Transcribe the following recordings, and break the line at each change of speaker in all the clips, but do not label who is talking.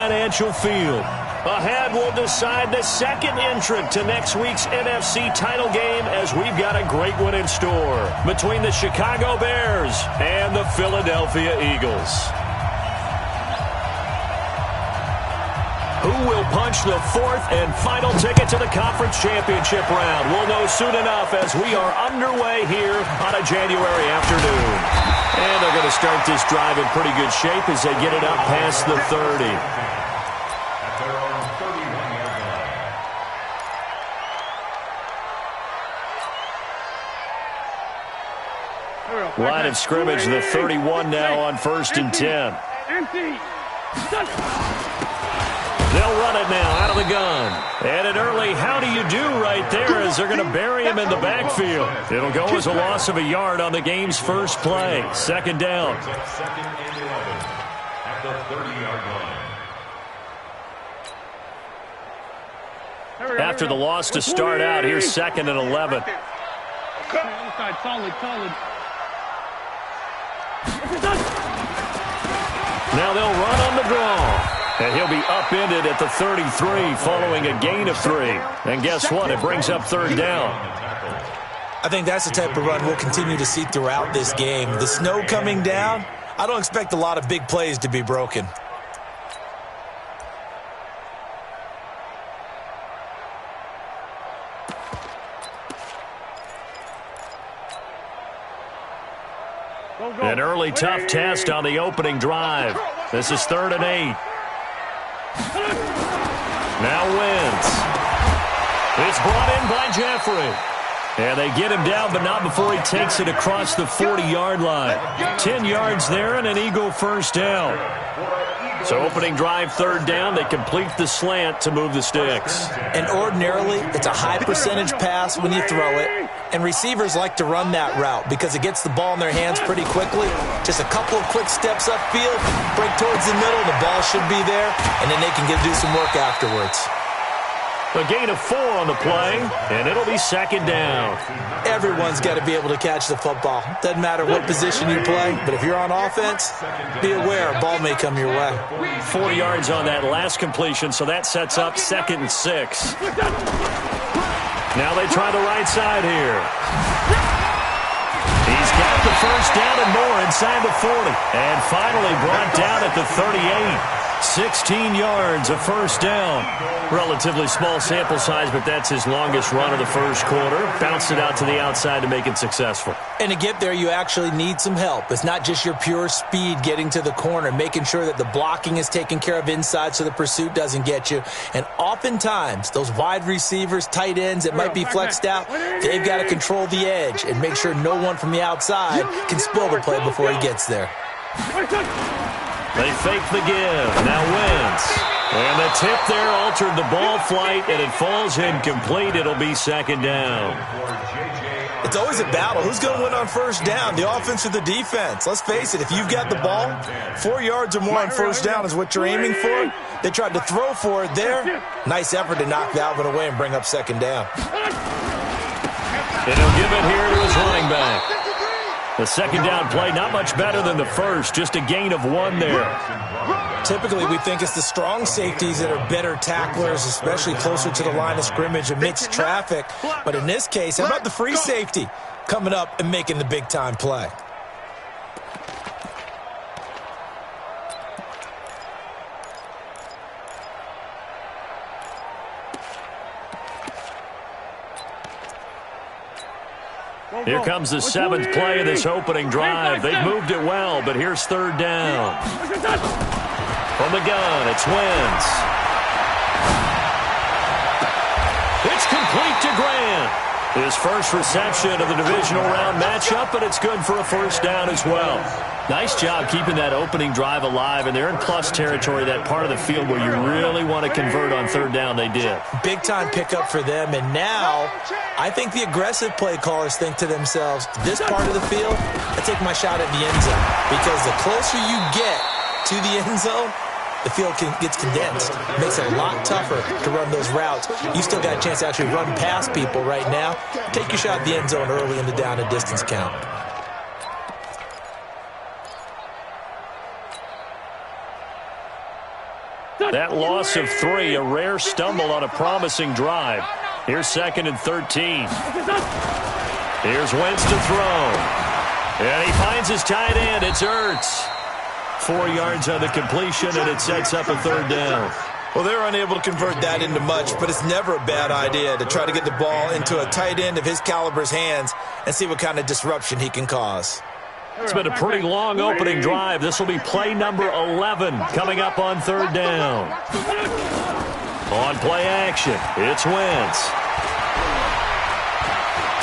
Financial Field. Ahead, we'll decide the second entrant to next week's NFC title game as we've got a great one in store between the Chicago Bears and the Philadelphia Eagles. Who will punch the fourth and final ticket to the conference championship round? We'll know soon enough as we are underway here on a January afternoon. And they're going to start this drive in pretty good shape as they get it up past the 30. Line of scrimmage, the 31 now on 1st and 10. They'll run it now out of the gun. And an early how do you do right there as they're going to bury him in the backfield. It'll go as a loss of a yard on the game's first play. 2nd down.
Second and 11 at the 30-yard line.
After the loss to start out, here's 2nd and 11. Now they'll run on the draw. And he'll be upended at the 33 following a gain of 3. And guess what? It brings up 3rd down.
I think that's the type of run we'll continue to see throughout this game. The snow coming down, I don't expect a lot of big plays to be broken.
An early tough test on the opening drive. This is 3rd and 8. Now Wentz. It's brought in by Jeffrey. And they get him down, but not before he takes it across the 40-yard line. 10 yards there and an Eagle first down. So opening drive, 3rd down. They complete the slant to move the sticks.
And ordinarily, it's a high percentage pass when you throw it. And receivers like to run that route because it gets the ball in their hands pretty quickly. Just a couple of quick steps upfield, break towards the middle, the ball should be there, and then they can do some work afterwards.
A gain of 4 on the play, and it'll be 2nd down.
Everyone's got to be able to catch the football. Doesn't matter what position you play, but if you're on offense, be aware a ball may come your way.
4 yards on that last completion, so that sets up 2nd and 6. Now they try the right side here. He's got the first down and more inside the 40. And finally brought down at the 38. 16 yards, a first down. Relatively small sample size, but that's his longest run of the first quarter. Bounced it out to the outside to make it successful.
And to get there, you actually need some help. It's not just your pure speed getting to the corner, making sure that the blocking is taken care of inside so the pursuit doesn't get you. And oftentimes, those wide receivers, tight ends that might be flexed out, they've got to control the edge and make sure no one from the outside can spill the play before he gets there.
They fake the give. Now Wentz. And the tip there altered the ball flight, and it falls incomplete. It'll be 2nd down.
It's always a battle. Who's going to win on first down, the offense or the defense? Let's face it, if you've got the ball, 4 yards or more on first down is what you're aiming for. They tried to throw for it there. Nice effort to knock Dalvin away and bring up 2nd down.
And he'll give it here to his running back. The 2nd down play, not much better than the first, just a gain of 1 there.
Typically, we think it's the strong safeties that are better tacklers, especially closer to the line of scrimmage amidst traffic. But in this case, how about the free safety coming up and making the big-time play?
Here comes the 7th play of this opening drive. They've moved it well, but here's 3rd down. From the gun, it's Wentz. It's complete to Grant. His first reception of the divisional round matchup, but it's good for a first down as well. Nice job keeping that opening drive alive, and they're in plus territory, that part of the field where you really want to convert on 3rd down. They did. Big-time pickup for them, and now I think the aggressive play callers think to themselves, this part of the field, I take my shot at the end zone, because the closer you get to the end zone, the field gets condensed. It makes it a lot tougher to run those routes. You still got a chance to actually run past people right now. Take your shot at the end zone early in the down and distance count. That loss of 3, a rare stumble on a promising drive. Here's 2nd and 13. Here's Wentz to throw. And he finds his tight end. It's Ertz. 4 yards on the completion, and it sets up a 3rd down.
Well, they're unable to convert that into much, but it's never a bad idea to try to get the ball into a tight end of his caliber's hands and see what kind of disruption he can cause.
It's been a pretty long opening drive. This will be play number 11 coming up on 3rd down. On play action, it's Wentz.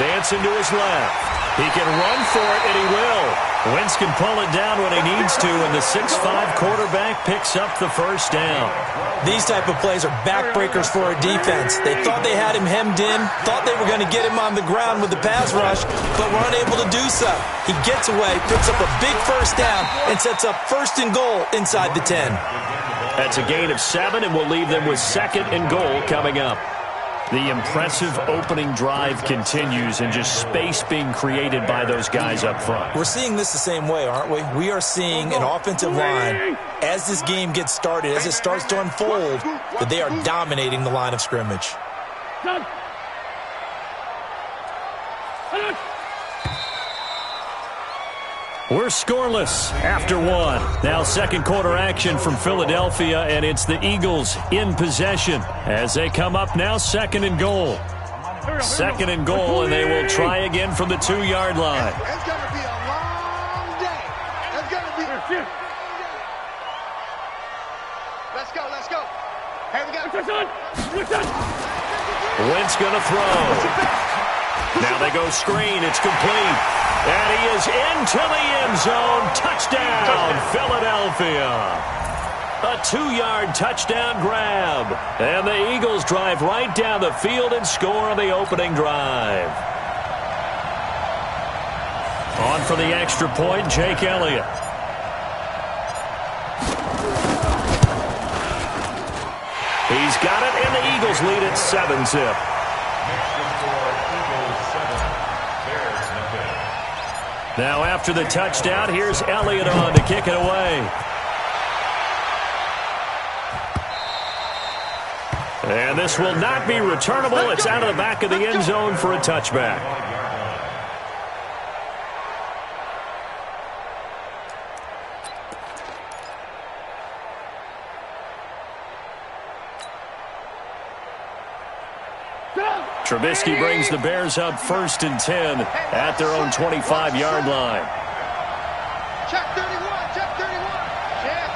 Dancing to his left. He can run for it, and he will. Wentz can pull it down when he needs to, and the 6'5" quarterback picks up the 1st down.
These type of plays are backbreakers for a defense. They thought they had him hemmed in, thought they were going to get him on the ground with the pass rush, but were unable to do so. He gets away, picks up a big 1st down, and sets up 1st and goal inside the 10.
That's a gain of 7, and we'll leave them with 2nd and goal coming up. The impressive opening drive continues, and just space being created by those guys up front.
We're seeing this the same way, aren't we? We are seeing an offensive line, as this game gets started, as it starts to unfold, that they are dominating the line of scrimmage.
We're scoreless after 1. Now 2nd quarter action from Philadelphia, and it's the Eagles in possession as they come up now 2nd and goal. 2nd and goal, and they will try again from the 2-yard line.
It's going to be a long day. It's going to be... Let's go, let's go. Here we go.
Wentz going to throw. Now they go screen. It's complete. And he is into the end zone. Touchdown, Philadelphia. A 2-yard touchdown grab. And the Eagles drive right down the field and score on the opening drive. On for the extra point, Jake Elliott. He's got it, and the Eagles lead at 7-zip. Now after the touchdown, here's Elliott on to kick it away. And this will not be returnable. It's out of the back of the end zone for a touchback. Trubisky brings the Bears up 1st and 10 at their own 25-yard line.
Check 31, check 31. Check.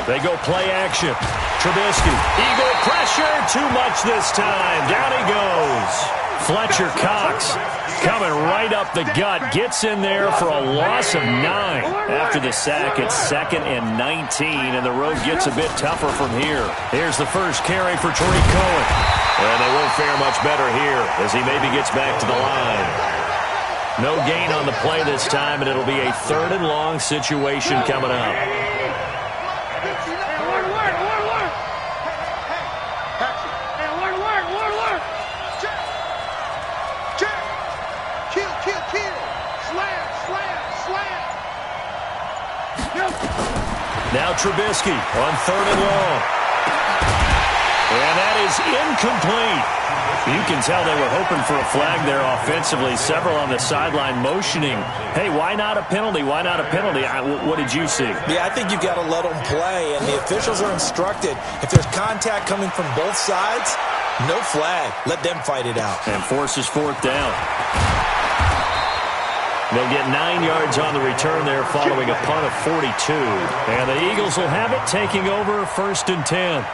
They go play action. Trubisky, Eagle pressure, too much this time. Down he goes. Fletcher Cox coming right up the gut. Gets in there for a loss of 9. After the sack, it's 2nd and 19, and the road gets a bit tougher from here. Here's the first carry for Tariq Cohen. And they won't fare much better here as he maybe gets back to the line. No gain on the play this time, and it'll be a 3rd and long situation coming up. Now Trubisky on 3rd and long. And that is incomplete. You can tell they were hoping for a flag there offensively. Several on the sideline motioning, hey, why not a penalty? Why not a penalty? What did you see?
Yeah, I think you've got to let them play, and the officials are instructed. If there's contact coming from both sides, no flag. Let them fight it out.
And forces 4th down. They'll get 9 yards on the return there following a punt of 42. And the Eagles will have it, taking over 1st and 10.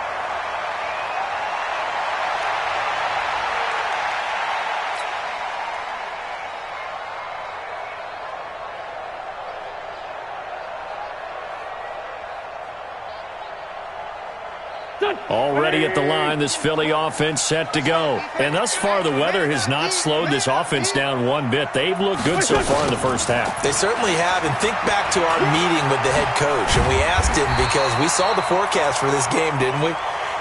Already at the line, this Philly offense set to go. And thus far, the weather has not slowed this offense down one bit. They've looked good so far in the first half.
They certainly have. And think back to our meeting with the head coach. And we asked him, because we saw the forecast for this game, didn't we?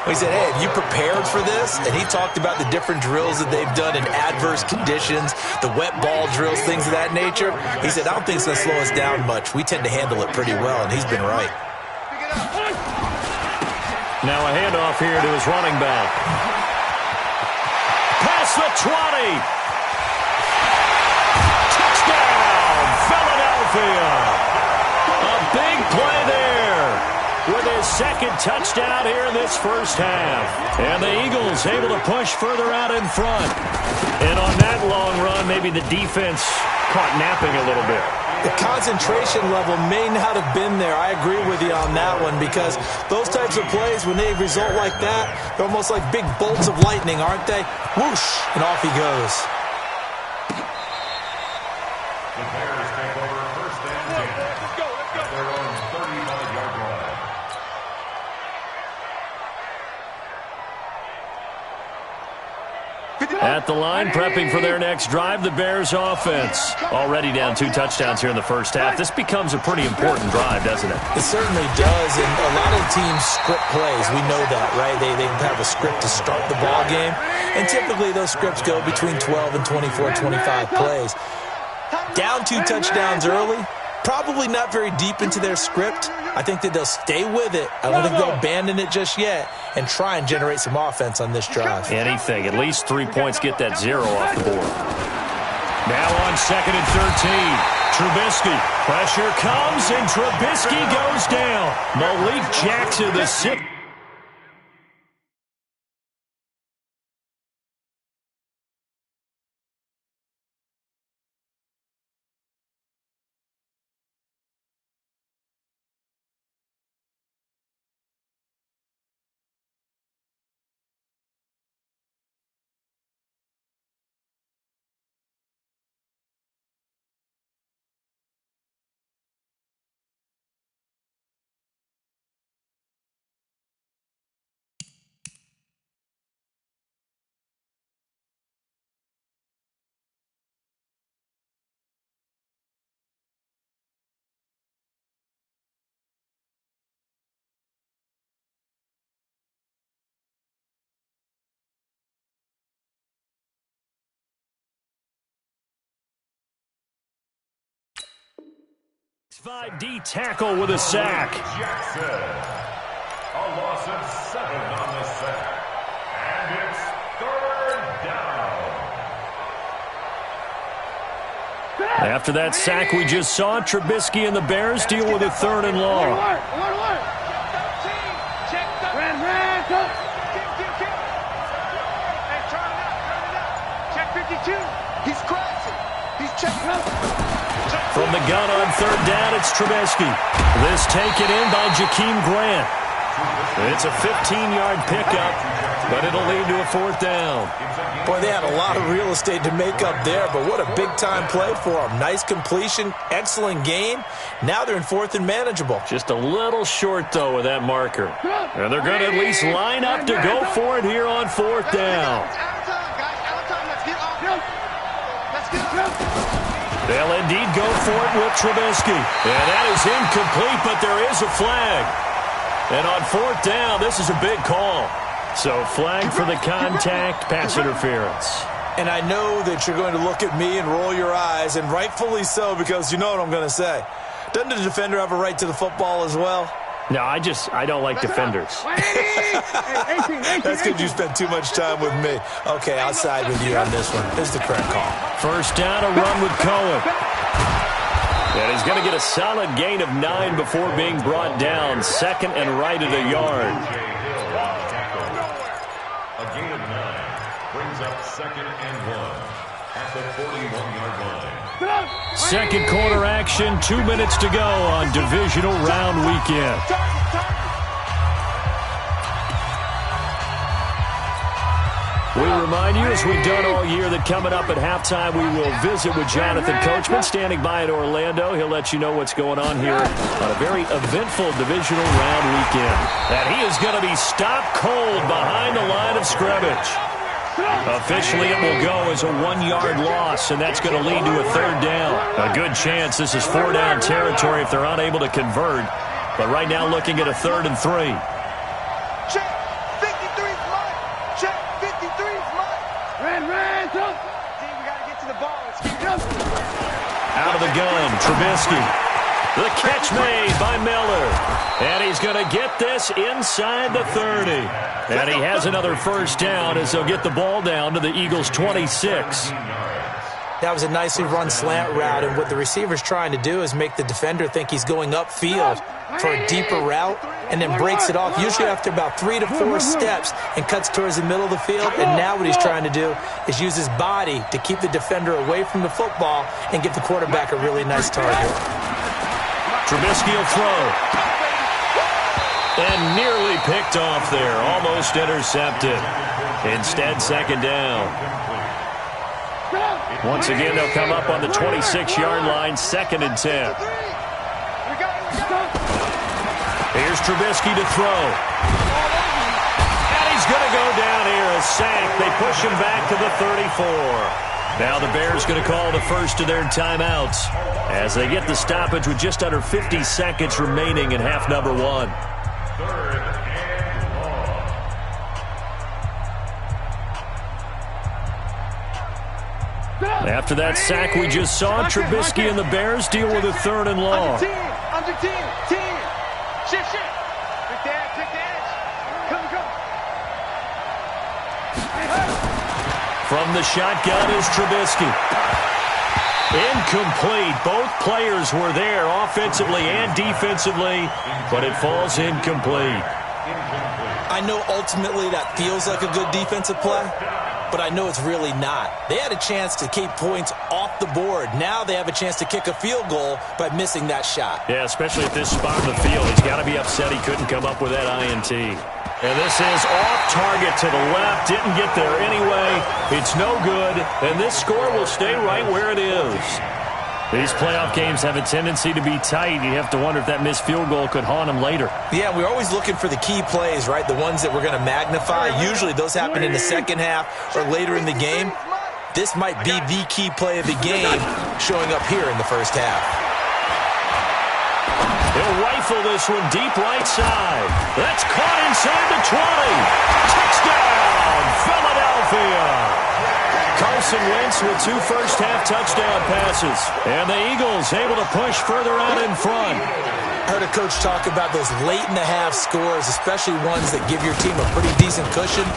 We said, hey, have you prepared for this? And he talked about the different drills that they've done in adverse conditions, the wet ball drills, things of that nature. He said, I don't think it's going to slow us down much. We tend to handle it pretty well, and he's been right.
Now a handoff here to his running back. Past the 20. Touchdown, Philadelphia. A big play there with his second touchdown here in this first half. And the Eagles able to push further out in front. And on that long run, maybe the defense caught napping a little bit.
The concentration level may not have been there. I agree with you on that one, because those types of plays, when they result like that, they're almost like big bolts of lightning, aren't they? Whoosh, and off he goes.
The Bears take over first and 10. Let's go. At their own 35-yard line.
At the line, prepping for their next drive, the Bears offense. Already down 2 touchdowns here in the first half. This becomes a pretty important drive, doesn't it?
It certainly does, and a lot of teams script plays. We know that, right? They have a script to start the ball game, and typically those scripts go between 12 and 24, 25 plays. Down 2 touchdowns early, probably not very deep into their script. I think that they'll stay with it. I don't think they'll abandon it just yet and try and generate some offense on this drive.
Anything. At least 3 points, get that 0 off the board. Now on 2nd and 13. Trubisky. Pressure comes, and Trubisky goes down. Malik Jackson, the 6th. D tackle with a sack.
Jackson. A loss of 7 on the sack. And it's 3rd down.
After that sack we just saw, Trubisky and the Bears deal with a 3rd and long.
Check 52. He's crashing. He's checking up.
From the gun on 3rd down, it's Trubisky. This taken in by Jakeem Grant. It's a 15-yard pickup, but it'll lead to a 4th down.
Boy, they had a lot of real estate to make up there, but what a big-time play for them. Nice completion, excellent game. Now they're in 4th and manageable.
Just a little short, though, with that marker. And they're going to at least line up to go for it here on 4th down.
It's out of time, guys. Out of time. Let's get off. Let's get off.
They'll indeed go for it with Trubisky. And that is incomplete, but there is a flag. And on 4th down, this is a big call. So flag for the contact, pass interference.
And I know that you're going to look at me and roll your eyes, and rightfully so, because you know what I'm going to say. Doesn't the defender have a right to the football as well?
No, I don't like defenders.
That's because you spent too much time with me. Okay, I'll side with you on this one. This is the correct call.
First down, a run with Cohen. And he's going to get a solid gain of 9 before being brought down. 2nd and right at a yard.
A gain of 9 brings up 2nd and 1 at the 41-yard line.
Second quarter action, 2 minutes to go on divisional round weekend. We remind you, as we've done all year, that coming up at halftime, we will visit with Jonathan Coachman, standing by in Orlando. He'll let you know what's going on here on a very eventful divisional round weekend. And he is going to be stopped cold behind the line of scrimmage. Officially, it will go as a 1-yard loss, and that's going to lead to a 3rd down. A good chance this is 4-down territory if they're unable to convert. But right now, looking at a 3rd and 3.
Check 50. gotta get to the ball. Let's keep it.
Out of the gun, Trubisky. The catch made by Miller. And he's going to get this inside the 30. And he has another first down as they'll get the ball down to the Eagles' 26.
That was a nicely run slant route, and what the receiver's trying to do is make the defender think he's going upfield for a deeper route and then breaks it off, usually after about 3 to 4 steps, and cuts towards the middle of the field. And now what he's trying to do is use his body to keep the defender away from the football and give the quarterback a really nice target.
Trubisky will throw. And nearly picked off there. Almost intercepted. Instead, second down. Once again, they'll come up on the 26-yard line, 2nd and 10. Here's Trubisky to throw. And he's going to go down here, a sack. They push him back to the 34. Now the Bears going to call the first of their timeouts as they get the stoppage with just under 50 seconds remaining in half number 1.
3rd and long.
After that sack we just saw, Trubisky and the Bears deal with a 3rd and long.
Under 10. Shift. Pick the edge. Come.
From the shotgun is Trubisky. Incomplete. Both players were there offensively and defensively, but it falls incomplete.
I know ultimately that feels like a good defensive play, but I know it's really not. They had a chance to keep points off the board. Now they have a chance to kick a field goal by missing that shot.
Yeah, especially at this spot in the field. He's got to be upset he couldn't come up with that INT. And this is off target to the left. Didn't get there anyway. It's no good. And this score will stay right where it is. These playoff games have a tendency to be tight. You have to wonder if that missed field goal could haunt them later.
Yeah, we're always looking for the key plays, right? The ones that we're going to magnify. Usually those happen in the second half or later in the game. This might be the key play of the game showing up here in the first half.
He'll rifle this one deep right side. That's caught inside the 20. Touchdown, Philadelphia. Carson Wentz with 2 first-half touchdown passes. And the Eagles able to push further out in front.
I heard a coach talk about those late-in-the-half scores, especially ones that give your team a pretty decent cushion.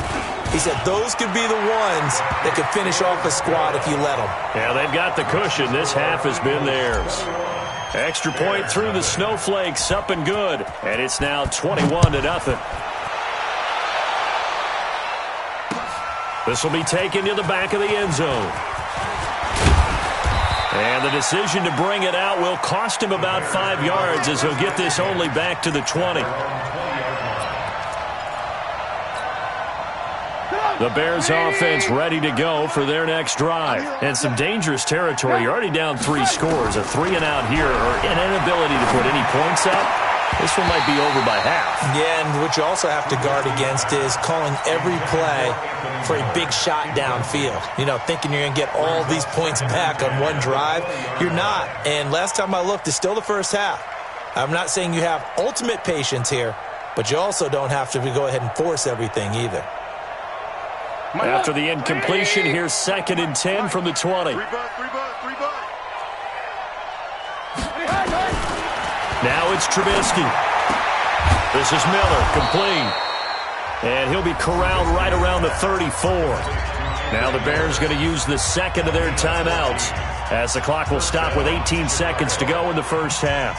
He said those could be the ones that could finish off a squad if you let them.
Yeah, they've got the cushion. This half has been theirs. Extra point through the snowflakes, up and good. And it's now 21-0. This will be taken to the back of the end zone. And the decision to bring it out will cost him about 5 yards as he'll get this only back to the 20. The Bears offense ready to go for their next drive. And some dangerous territory. You're already down 3 scores. A 3-and-out here or an inability to put any points up. This one might be over by half. Yeah, and what you also have to guard against is calling every play for a big shot downfield. You know, thinking you're going to get all these points back on one drive. You're not. And last time I looked, it's still the first half. I'm not saying you have ultimate patience here, but you also don't have to go ahead and force everything either. After the incompletion, here's 2nd and 10 from the 20. Now it's Trubisky. This is Miller, complete. And he'll be corralled right around the 34. Now the Bears going to use the second of their timeouts as the clock will stop with 18 seconds to go in the first half.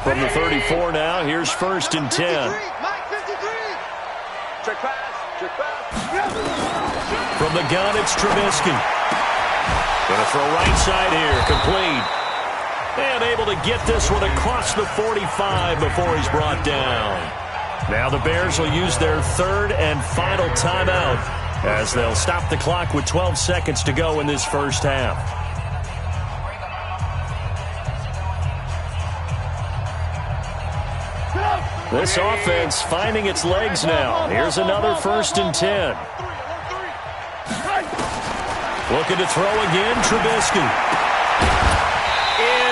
From the 34 now, here's 1st and 10.
Check pass.
From the gun, it's Trubisky. Going to throw right side here, complete. And able to get this one across the 45 before he's brought down. Now the Bears will use their 3rd and final timeout as they'll stop the clock with 12 seconds to go in this first half. This offense finding its legs now. Here's another 1st and 10. Looking to throw again, Trubisky.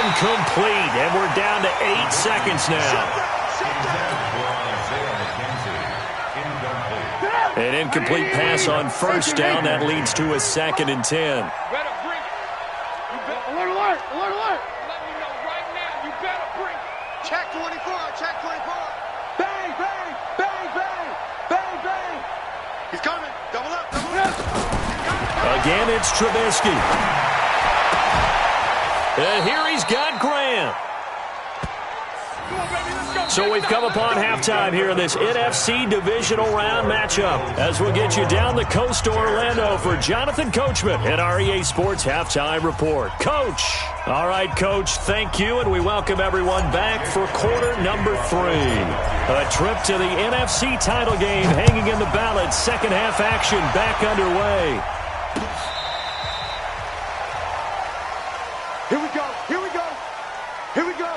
Incomplete, and we're down to 8 seconds now. An incomplete pass on first down. That leads to a 2nd and 10.
Alert, alert, alert, alert. Let me know right now. You better bring it. Check 24, check 24. Bang, bang, bang, bang, bang, bang. He's coming. Double up, double up.
Again, it's Trubisky. And here he's got Graham. So we've come upon halftime here in this NFC divisional round matchup as we'll get you down the coast to Orlando for Jonathan Coachman at our EA Sports Halftime Report. Coach. All right, Coach, thank you, and we welcome everyone back for quarter number 3. A trip to the NFC title game hanging in the balance. Second half action back underway.
Here we go, here we go, here we go.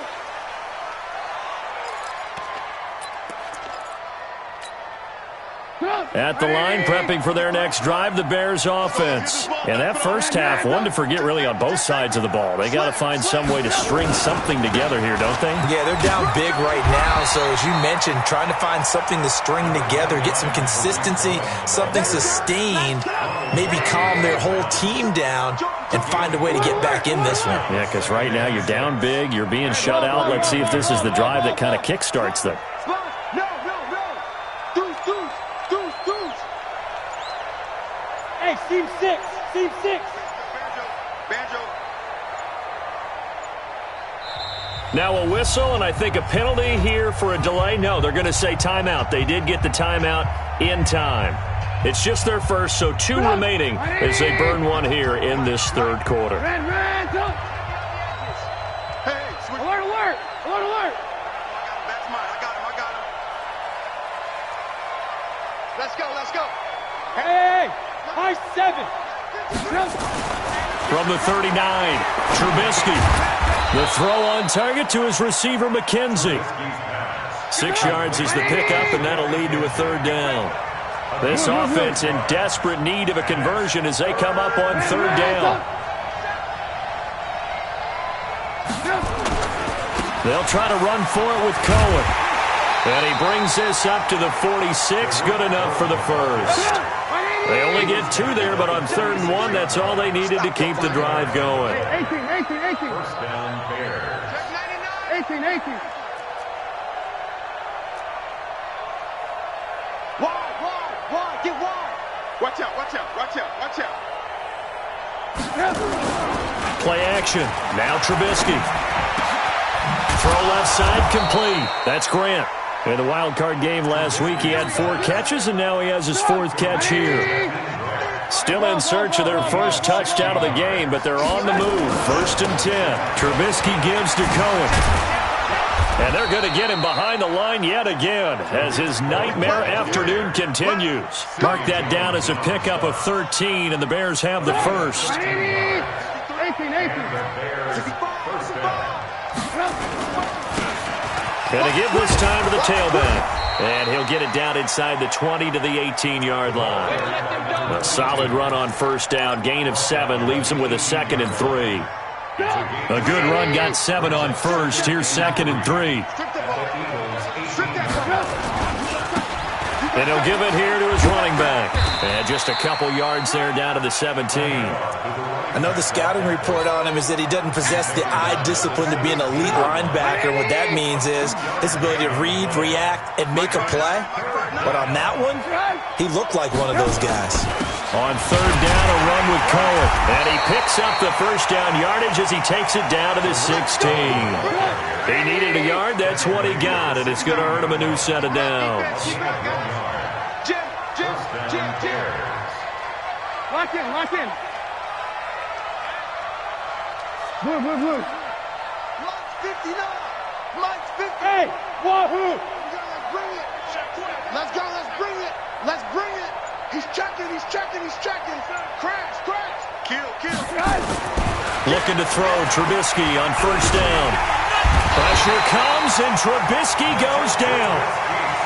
At the line, prepping for their next drive, the Bears offense. And that first half, one to forget really on both sides of the ball. They got to find some way to string something together here, don't they?
Yeah, they're down big right now. So as you mentioned, trying to find something to string together, get some consistency, something sustained, maybe calm their whole team down and find a way to get back in this one.
Yeah, because right now you're down big, you're being shut out. Let's see if this is the drive that kind of kickstarts them.
Hey, seam 6, seam 6. Banjo.
Now a whistle, and I think a penalty here for a delay. No, they're going to say timeout. They did get the timeout in time. It's just their first, so 2 remaining as they burn one here in this third quarter.
Hey, alert, alert, alert, alert. That's mine. I got him. Let's go, let's go. Hey, high 7.
From the 39, Trubisky. The throw on target to his receiver, McKenzie. 6 yards is the pickup, and that'll lead to a 3rd down. This offense in desperate need of a conversion as they come up on 3rd down. They'll try to run for it with Cohen. And he brings this up to the 46, good enough for the first. They only get 2 there, but on 3rd and 1, that's all they needed to keep the drive going.
18. First down, Bears. 18. Wide, get wide. Watch out.
Play action. Now Trubisky. Throw left side, complete. That's Grant. In the wild card game last week, he had 4 catches, and now he has his 4th catch here. Still in search of their first touchdown of the game, but they're on the move. 1st and 10. Trubisky gives to Cohen. And they're going to get him behind the line yet again as his nightmare afternoon continues. Mark that down as a pickup of 13, and the Bears have the first.
18.
Going to give this time to the tailback. And he'll get it down inside the 20 to the 18-yard line. A solid run on first down. Gain of 7 leaves him with a 2nd and 3. A good run got 7 on first. Here's 2nd and 3. And he'll give it here to his running back. And just a couple yards there down to the 17.
I know the scouting report on him is that he doesn't possess the eye discipline to be an elite linebacker. What that means is his ability to read, react, and make a play. But on that one, he looked like one of those guys.
On 3rd down, a run with Cohen. And he picks up the first down yardage as he takes it down to the 16. He needed a yard. That's what he got, and it's going to earn him a new set of downs.
Jim. Lock in. Blue. Mike's 59. Mike's 50. Hey, wahoo. Let's go, let's bring it. He's checking. Crash. Kill.
Looking to throw, Trubisky on first down. Pressure comes, and Trubisky goes down.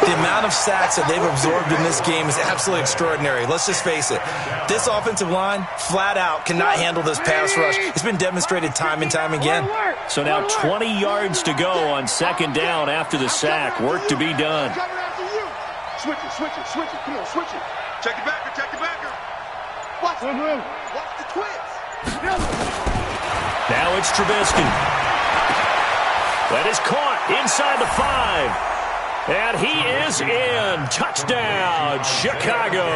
The amount of sacks that they've absorbed in this game is absolutely extraordinary. Let's just face it. This offensive line, flat out, cannot handle this pass rush. It's been demonstrated time and time again.
So now 20 yards to go on second down after the sack. Work to be done.
Switch it. Come on, switch it. Check the backer. Watch the twins.
Now it's Trubisky. That is caught inside the 5. And he is in. Touchdown, Chicago.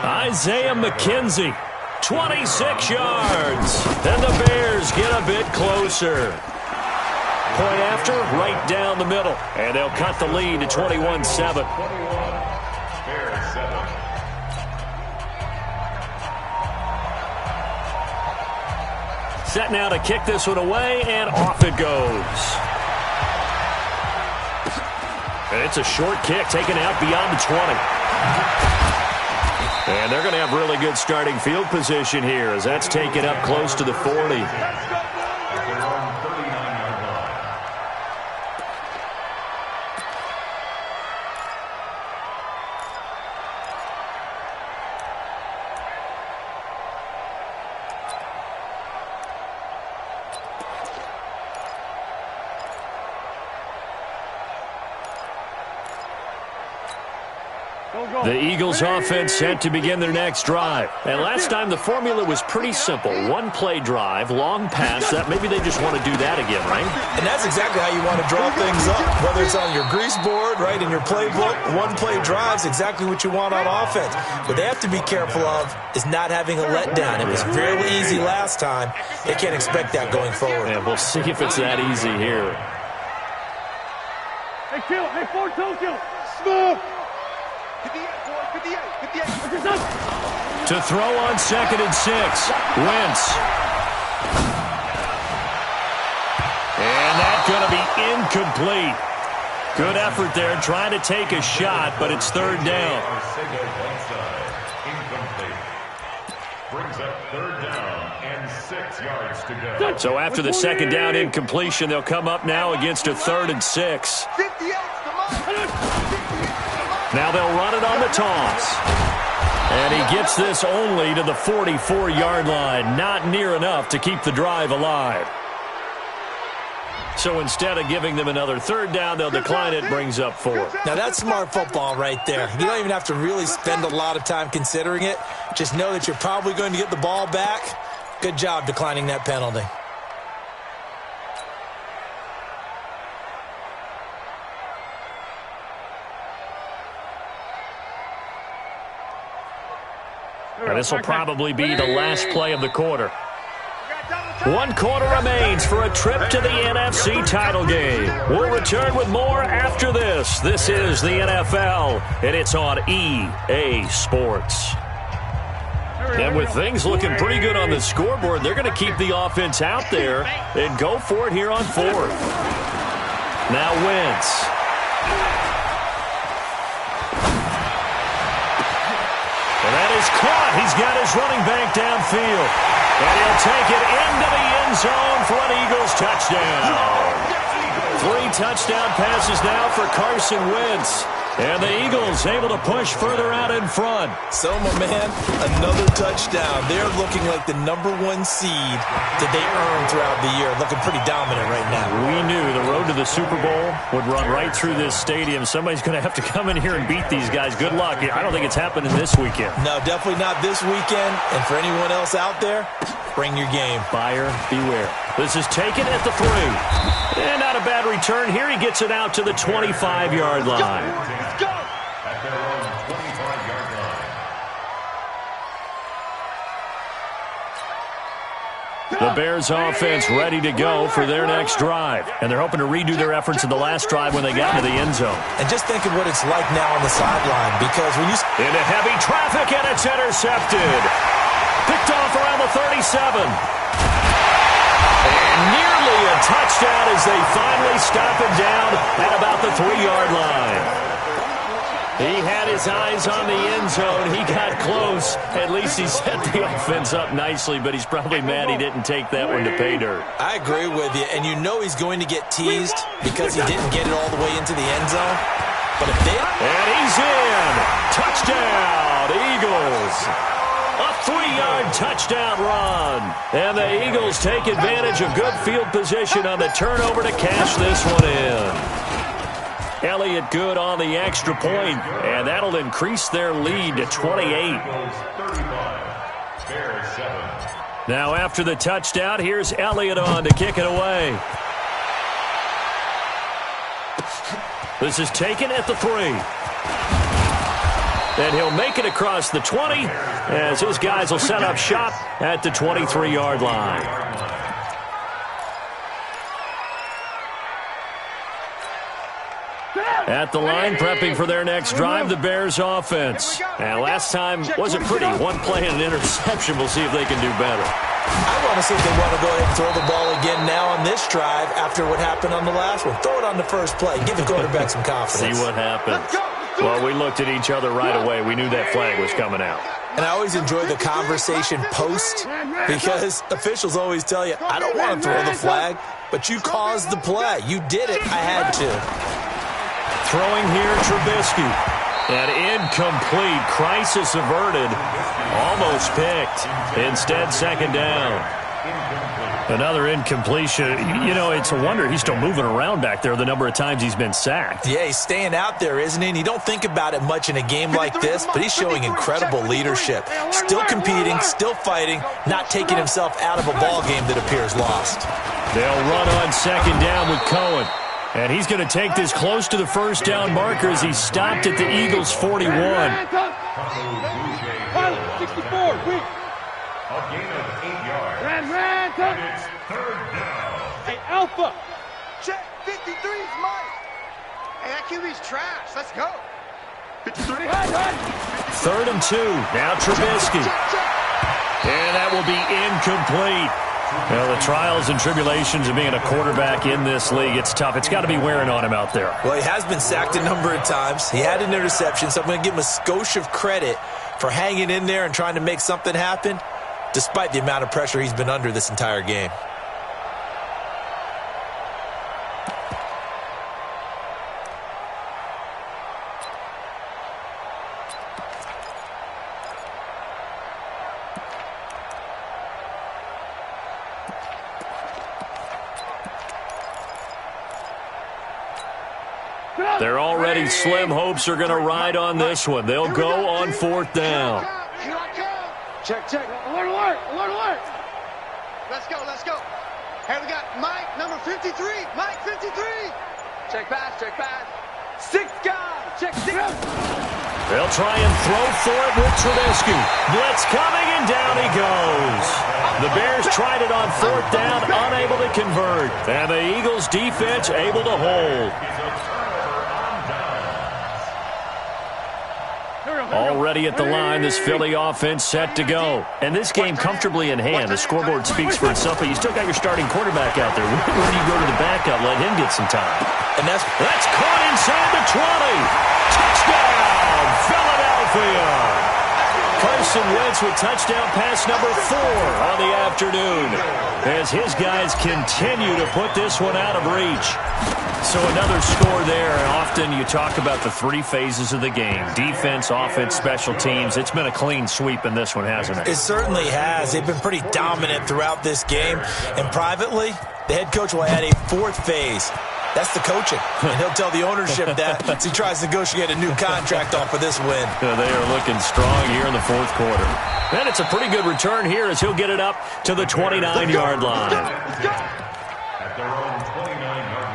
Isaiah McKenzie, 26 yards. And the Bears get a bit closer. Point after, right down the middle. And they'll cut the lead to 21-7. Set now to kick this one away, and off it goes. And it's a short kick taken out beyond the 20. And they're going to have really good starting field position here as that's taken up close to the 40. The Eagles offense set to begin their next drive. And last time the formula was pretty simple. One play drive, long pass. That maybe they just want to do that again, right?
And that's exactly how you want to draw things up. Whether it's on your grease board, right, in your playbook, one play drive's exactly what you want on offense. What they have to be careful of is not having a letdown. It was fairly easy last time. They can't expect that going forward.
Yeah, we'll see if it's that easy here.
Hey, kill. Hey, 4-2 kill. Smooth.
58.
To throw on 2nd and 6. Wentz. And that's going to be incomplete. Good effort there trying to take a shot, but it's 3rd down.
Brings up 3rd down and 6 yards to go.
So after the 2nd down incompletion, they'll come up now against a 3rd and 6.
58.
Now they'll run it on the toss. And he gets this only to the 44-yard line. Not near enough to keep the drive alive. So instead of giving them another 3rd down, they'll decline it, brings up 4.
Now that's smart football right there. You don't even have to really spend a lot of time considering it. Just know that you're probably going to get the ball back. Good job declining that penalty.
And this will probably be the last play of the quarter. 1 quarter remains for a trip to the NFC title game. We'll return with more after this. This is the NFL, and it's on EA Sports. And with things looking pretty good on the scoreboard, they're going to keep the offense out there and go for it here on 4th. Now Wentz. And that is caught. He's got his running back downfield. And he'll take it into the end zone for an Eagles touchdown. 3 touchdown passes now for Carson Wentz. And the Eagles able to push further out in front.
So, my man, another touchdown. They're looking like the #1 seed that they earned throughout the year. Looking pretty dominant right now.
We knew the road to the Super Bowl would run right through this stadium. Somebody's going to have to come in here and beat these guys. Good luck. I don't think it's happening this weekend.
No, definitely not this weekend. And for anyone else out there, bring your game.
Buyer beware. This is taken at the 3. And not a bad return here. He gets it out to the 25-yard line.
Go!
At their own 25-yard line.
The Bears offense ready to go for their next drive. And they're hoping to redo their efforts in the last drive when they got into the end zone.
And just think of what it's like now on the sideline, because when you...
Into heavy traffic, and it's intercepted. Picked off around the 37. And nearly a touchdown as they finally stop him down at about the 3-yard line. He had his eyes on the end zone. He got close. At least he set the offense up nicely, but he's probably mad he didn't take that one to pay dirt.
I agree with you, and you know he's going to get teased because he didn't get it all the way into the end zone. But if they...
And he's in. Touchdown, Eagles. A 3-yard touchdown run. And the Eagles take advantage of good field position on the turnover to cash this one in. Elliott good on the extra point, and that'll increase their lead to 28. Now after the touchdown, here's Elliott on to kick it away. This is taken at the 3. And he'll make it across the 20 as his guys will set up shop at the 23-yard line. At the line, prepping for their next drive, the Bears offense. And last time wasn't pretty. One play and an interception. We'll see if they can do better.
I want to see if they want to go ahead and throw the ball again now on this drive after what happened on the last one. Throw it on the first play. Give the quarterback some confidence.
See what happens. Well, we looked at each other right away. We knew that flag was coming out.
And I always enjoy the conversation post because officials always tell you, I don't want to throw the flag, but you caused the play. You did it. I had to.
Throwing here, Trubisky. And incomplete. Crisis averted. Almost picked. Instead, second down. Another incompletion. You know, it's a wonder he's still moving around back there the number of times he's been sacked.
Yeah, he's staying out there, isn't he? And you don't think about it much in a game like this, but he's showing incredible leadership. Still competing, still fighting, not taking himself out of a ball game that appears lost.
They'll run on second down with Cohen. And he's going to take this close to the first down marker as he stopped at the Eagles' 41.
64,
A gain of 8 yards.
Ran,
And it's third down.
Hey, Alpha.
Check, 53's Mike. Hey, that QB's trash. Let's go. 53.
Third and 2. Now Trubisky. And that will be incomplete. Well, the trials and tribulations of being a quarterback in this league, it's tough. It's got to be wearing on him out there.
Well, he has been sacked a number of times. He had an interception, so I'm going to give him a skosh of credit for hanging in there and trying to make something happen, despite the amount of pressure he's been under this entire game.
Their already slim hopes are going to ride on this one. They'll go on fourth down.
Check.
Alert, alert, alert, alert.
Let's go. Hey, we got Mike, number 53. Mike, 53. Check pass. 6 guys. Check 6.
They'll try and throw for it with Trubisky. Blitz coming, and down he goes. The Bears tried it on fourth down, unable to convert. And the Eagles' defense able to hold. Already at the line, this Philly offense set to go. And this game comfortably in hand. The scoreboard speaks for itself, but you still got your starting quarterback out there. When do you go to the backup, let him get some time?
And that's
caught inside the 20. Touchdown, Philadelphia. Carson Wentz with touchdown pass number 4 on the afternoon as his guys continue to put this one out of reach. So another score there, and often you talk about the 3 phases of the game. Defense, offense, special teams. It's been a clean sweep in this one, hasn't it?
It certainly has. They've been pretty dominant throughout this game. And privately, the head coach will add a 4th phase. That's the coaching. And he'll tell the ownership that as he tries to negotiate a new contract off of this win.
They are looking strong here in the 4th quarter. And it's a pretty good return here as he'll get it up to the 29-yard line.
At their own 29-yard line.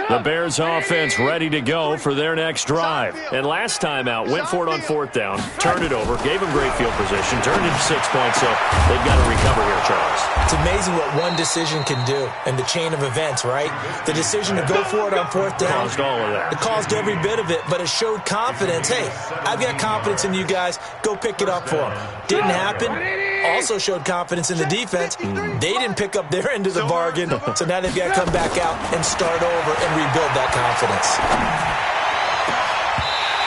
The Bears offense ready to go for their next drive. And last time out, went for it on fourth down, turned it over, gave them great field position, turned it to 6 points, so they've got to recover here, Charles.
It's amazing what one decision can do in the chain of events, right? The decision to go for it on fourth down.
Caused all of that.
It caused every bit of it, but it showed confidence. Hey, I've got confidence in you guys. Go pick it up for them. Didn't happen. Also showed confidence in the defense. They didn't pick up their end of the bargain, so now they've got to come back out and start over and rebuild that confidence.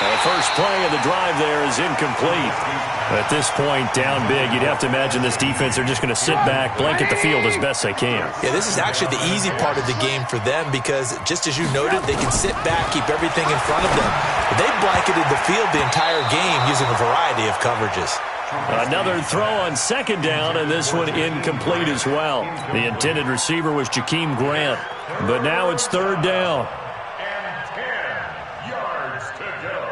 The first play of the drive there is incomplete. At this point, down big, you'd have to imagine this defense, they're just going to sit back, blanket the field as best they can.
Yeah, this is actually the easy part of the game for them because, just as you noted, they can sit back, keep everything in front of them. But they blanketed the field the entire game using a variety of coverages.
Another throw on second down, and this one incomplete as well. The intended receiver was Jakeem Grant, but now it's third down.
And 10 yards to go.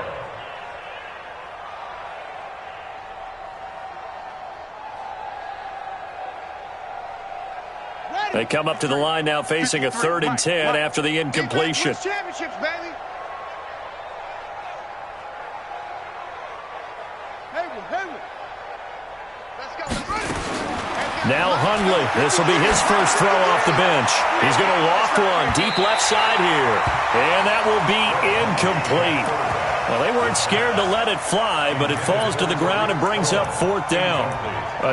They come up to the line now facing a 3rd and 10 after the incompletion.
Championships, baby. Let's go. Let's run it.
Now Hundley. This will be his first throw off the bench. He's going to loft one deep left side here. And that will be incomplete. Well, they weren't scared to let it fly, but it falls to the ground and brings up 4th down.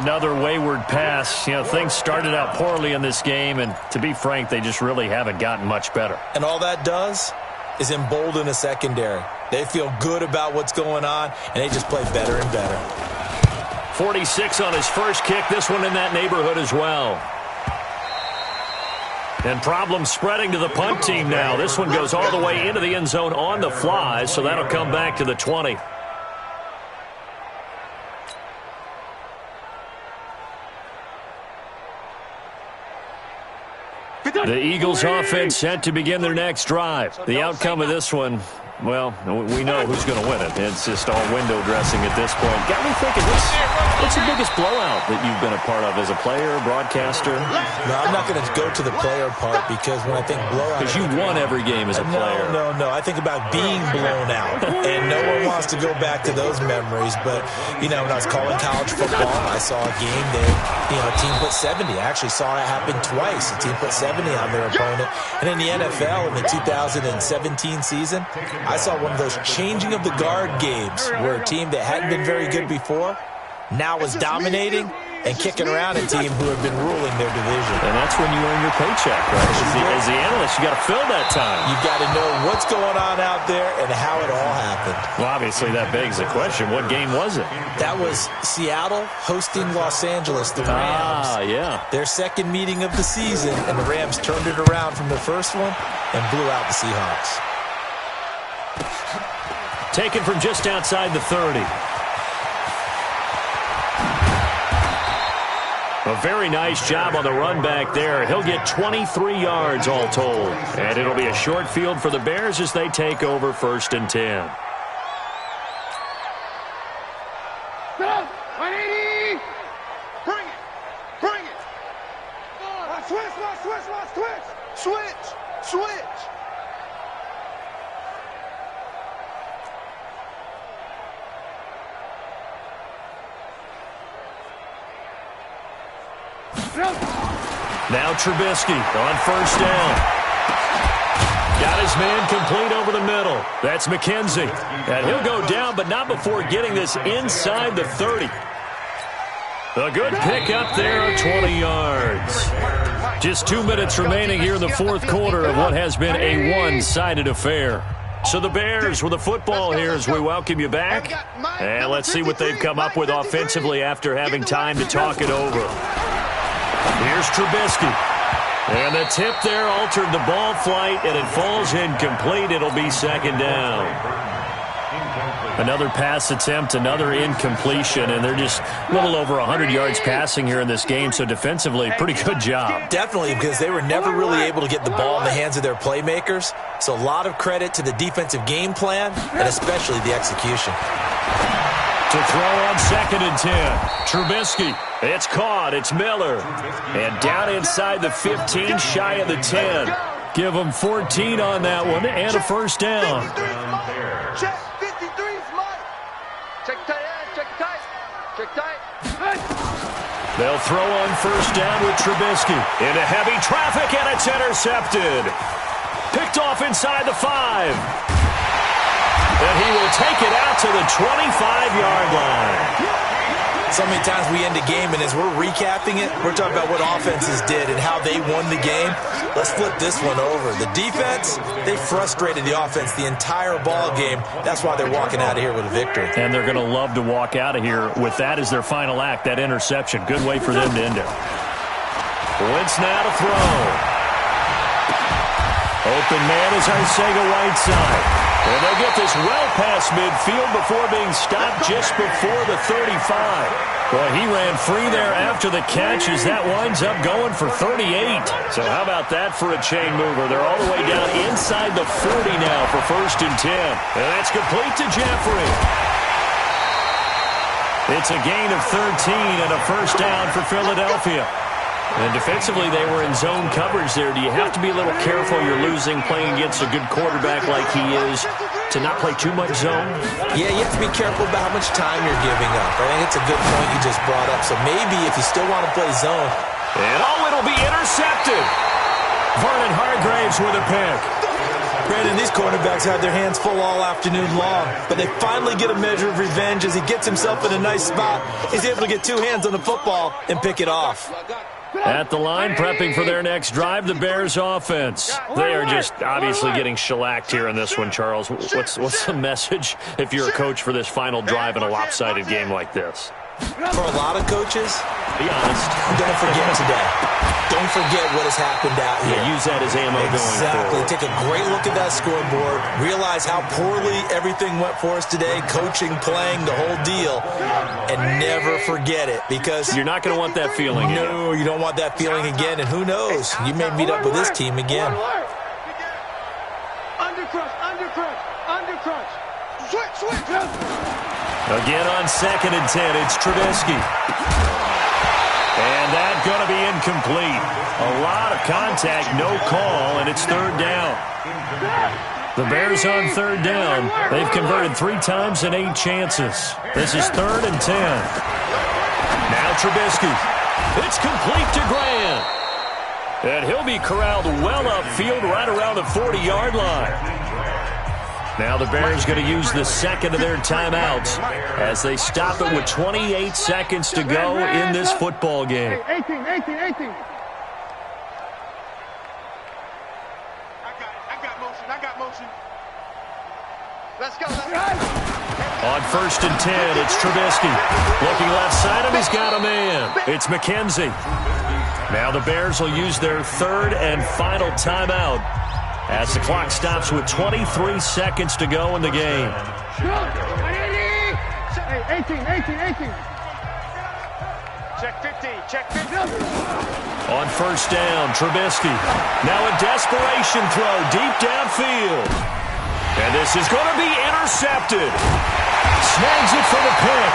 Another wayward pass. You know, things started out poorly in this game, and to be frank, they just really haven't gotten much better.
And all that does is embolden a secondary. They feel good about what's going on, and they just play better and better.
46 on his first kick. This one in that neighborhood as well. And problems spreading to the punt team now. This one goes all the way into the end zone on the fly, so that'll come back to the 20. The Eagles offense set to begin their next drive. The outcome of this one, well, we know who's going to win it. It's just all window dressing at this point. Got me thinking, what's the biggest blowout that you've been a part of as a player, broadcaster?
No, I'm not going to go to the player part because when I think blowout...
Because you won every game as a player.
No. I think about being blown out. And no one wants to go back to those memories. But, you know, when I was calling college football, I saw a game that, you know, a team put 70. I actually saw it happen twice. A team put 70 on their opponent. And in the NFL, in the 2017 season, I saw one of those changing of the guard games where a team that hadn't been very good before now was dominating and kicking around a team who had been ruling their division.
And that's when you earn your paycheck, right? As the analyst, you got to fill that time.
You got to know what's going on out there and how it all happened.
Well, obviously that begs the question, what game was it?
That was Seattle hosting Los Angeles, the Rams.
Yeah.
Their second meeting of the season, and the Rams turned it around from the first one and blew out the Seahawks.
Taken from just outside the 30. A very nice job on the run back there. He'll get 23 yards all told. And it'll be a short field for the Bears as they take over 1st and 10.
No, 180.
Bring it. Bring it. Switch.
Now Trubisky on 1st down. Got his man complete over the middle. That's McKenzie. And he'll go down, but not before getting this inside the 30. A good pick up there of 20 yards. Just 2 minutes remaining here in the 4th quarter of what has been a one-sided affair. So the Bears with the football here as we welcome you back. And let's see what they've come up with offensively after having time to talk it over. Here's Trubisky. And the tip there altered the ball flight, and it falls incomplete. It'll be 2nd down. Another pass attempt, another incompletion, and they're just a little over 100 yards passing here in this game, so defensively, pretty good job.
Definitely, because they were never really able to get the ball in the hands of their playmakers. So a lot of credit to the defensive game plan, and especially the execution.
To throw on 2nd and 10. Trubisky. It's caught. It's Miller. And down inside the 15, shy of the 10. Give them 14 on that one and a 1st down.
Check 53's Mike. Check tight.
They'll throw on 1st down with Trubisky. Into heavy traffic, and it's intercepted. Picked off inside the 5. And he will take it out to the 25-yard line.
So many times we end a game, and as we're recapping it, we're talking about what offenses did and how they won the game. Let's flip this one over. The defense, they frustrated the offense the entire ball game. That's why they're walking out of here with a victory.
And they're going to love to walk out of here with that as their final act, that interception. Good way for them to end it. Wentz now to throw. Open man is Arcega-Whiteside. And they'll get this well past midfield before being stopped just before the 35. Well, he ran free there after the catch as that winds up going for 38. So how about that for a chain mover? They're all the way down inside the 40 now for 1st and 10. And that's complete to Jeffrey. It's a gain of 13 and a 1st down for Philadelphia. And defensively, they were in zone coverage there. Do you have to be a little careful? You're losing playing against a good quarterback like he is to not play too much zone?
Yeah, you have to be careful about how much time you're giving up. I think it's a good point you just brought up. So maybe if you still want to play zone.
And it'll be intercepted. Vernon Hargraves with a pick.
Brandon, these quarterbacks had their hands full all afternoon long, but they finally get a measure of revenge as he gets himself in a nice spot. He's able to get 2 hands on the football and pick it off.
At the line, prepping for their next drive, the Bears offense. They are just obviously getting shellacked here in this one, Charles. What's the message if you're a coach for this final drive in a lopsided game like this?
For a lot of coaches,
be honest,
don't forget today. Don't forget what has happened out here.
Yeah, use that as ammo going forward.
Exactly. Take a great look at that scoreboard. Realize how poorly everything went for us today, coaching, playing, the whole deal. And never forget it because
you're not going to want that feeling again.
No, you don't want that feeling again. And who knows? You may meet up with this team again.
Undercrush, undercrush, undercrush. Switch.
Again on 2nd and 10, it's Trubisky. And that's going to be incomplete. A lot of contact, no call, and it's 3rd down. The Bears on 3rd down. They've converted 3 times in 8 chances. This is 3rd and 10. Now Trubisky. It's complete to Grant. And he'll be corralled well upfield right around the 40-yard line. Now the Bears going to use the 2nd of their timeouts as they stop it with 28 seconds to go in this football game.
18.
I got motion. Let's go.
On 1st and 10, it's Trubisky. Looking left side of him, he's got a man. It's McKenzie. Now the Bears will use their 3rd and final timeout as the clock stops with 23 seconds to go in the game.
18.
Check 15.
On 1st down, Trubisky. Now a desperation throw deep downfield. And this is going to be intercepted. Snags it for the pick.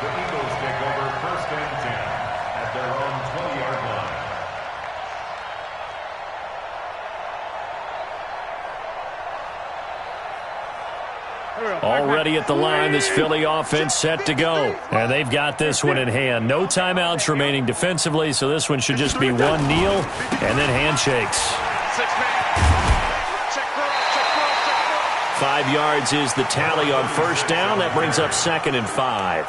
The Eagles take over 1st and 10 at their own 20-yard line.
Already at the line, this Philly offense set to go. And they've got this one in hand. No timeouts remaining defensively, so this one should just be one kneel and then handshakes. 5 yards is the tally on 1st down. That brings up 2nd and 5.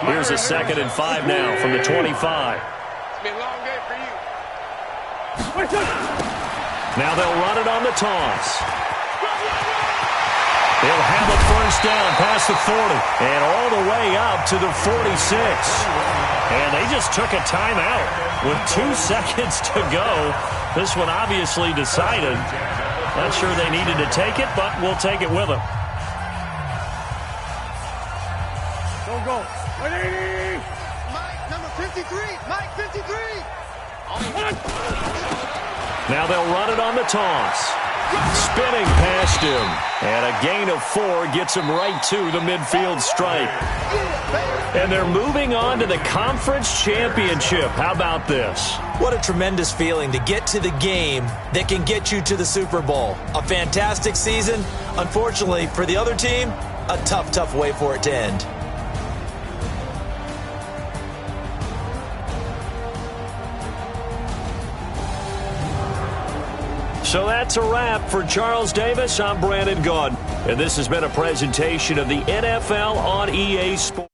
Here's a 2nd and 5 now from the 25.
It's been a long day for you.
Now they'll run it on the toss. They'll have a 1st down past the 40 and all the way up to the 46. And they just took a timeout with 2 seconds to go. This one obviously decided. Not sure they needed to take it, but we'll take it with them.
Go.
Mike, number 53. Mike, 53.
Now they'll run it on the toss. Spinning past him. And a gain of 4 gets him right to the midfield stripe. And they're moving on to the conference championship. How about this?
What a tremendous feeling to get to the game that can get you to the Super Bowl. A fantastic season. Unfortunately, for the other team, a tough way for it to end.
So that's a wrap. For Charles Davis, I'm Brandon Gaudin. And this has been a presentation of the NFL on EA Sports.